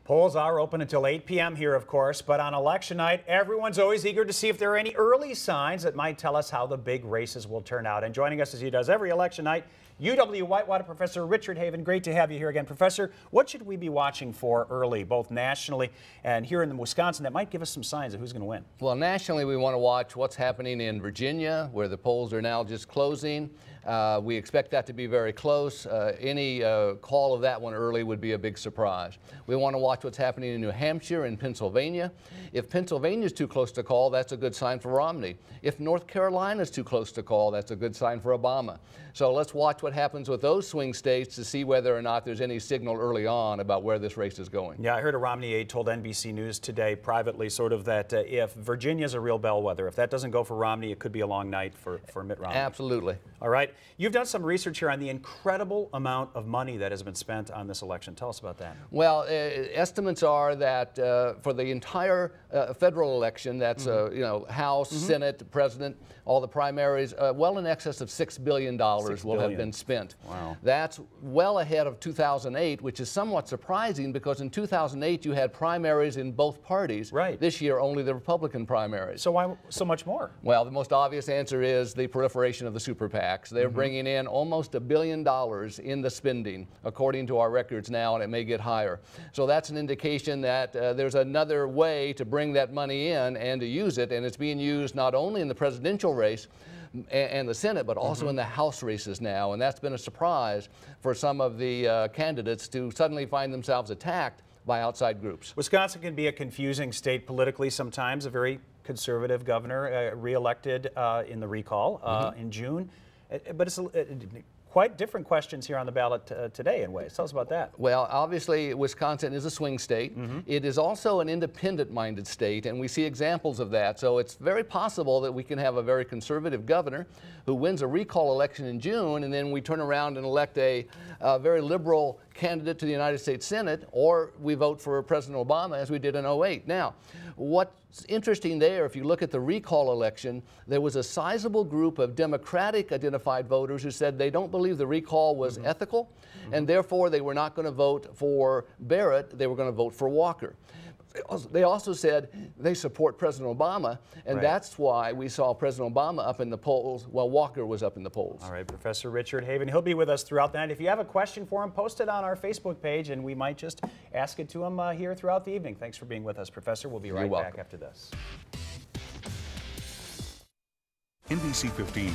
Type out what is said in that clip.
Polls are open until 8 p.m. here, of course, but on election night, everyone's always eager to see if there are any early signs that might tell us how the big races will turn out. And joining us as he does every election night, UW-Whitewater Professor Richard Haven. Great to have you here again. Professor, what should we be watching for early, both nationally and here in Wisconsin, that might give us some signs of who's going to win? Well, nationally, we want to watch what's happening in Virginia, where the polls are now just closing. We expect that to be very close. Any call of that one early would be a big surprise. We want to watch what's happening in New Hampshire and Pennsylvania. If Pennsylvania is too close to call, that's a good sign for Romney. If North Carolina is too close to call, that's a good sign for Obama. So let's watch what happens with those swing states to see whether or not there's any signal early on about where this race is going. Yeah, I heard a Romney aide told NBC News today privately sort of that if Virginia's a real bellwether, if that doesn't go for Romney, it could be a long night for Mitt Romney. Absolutely. All right. You've done some research here on the incredible amount of money that has been spent on this election. Tell us about that. Well, estimates are that for the entire federal election, that's you know, House, Senate, President, all the primaries, well in excess of $6 billion will have been spent. Wow. That's well ahead of 2008, which is somewhat surprising because in 2008 you had primaries in both parties. Right. This year only the Republican primaries. So why so much more? Well, the most obvious answer is the proliferation of the super PACs. They're bringing in almost $1 billion in the spending, according to our records now, and it may get higher. So that's an indication that there's another way to bring that money in and to use it, and it's being used not only in the presidential race and the Senate, but also in the House races now, and that's been a surprise for some of the candidates to suddenly find themselves attacked by outside groups. Wisconsin can be a confusing state politically sometimes. A very conservative governor re-elected in the recall in June, but it's quite different questions here on the ballot today in ways. Tell us about that. Well, obviously, Wisconsin is a swing state. It is also an independent-minded state, and we see examples of that. So it's very possible that we can have a very conservative governor who wins a recall election in June, and then we turn around and elect a very liberal candidate to the United States Senate, or we vote for President Obama as we did in 2008. Now, what's interesting there, if you look at the recall election, there was a sizable group of Democratic identified voters who said they don't believe the recall was ethical, and therefore they were not going to vote for Barrett, they were going to vote for Walker. They also said they support President Obama, and that's why we saw President Obama up in the polls while Walker was up in the polls. All right, Professor Richard Haven, he'll be with us throughout the night. If you have a question for him, post it on our Facebook page, and we might just ask it to him here throughout the evening. Thanks for being with us, Professor. We'll be right back after this. NBC 15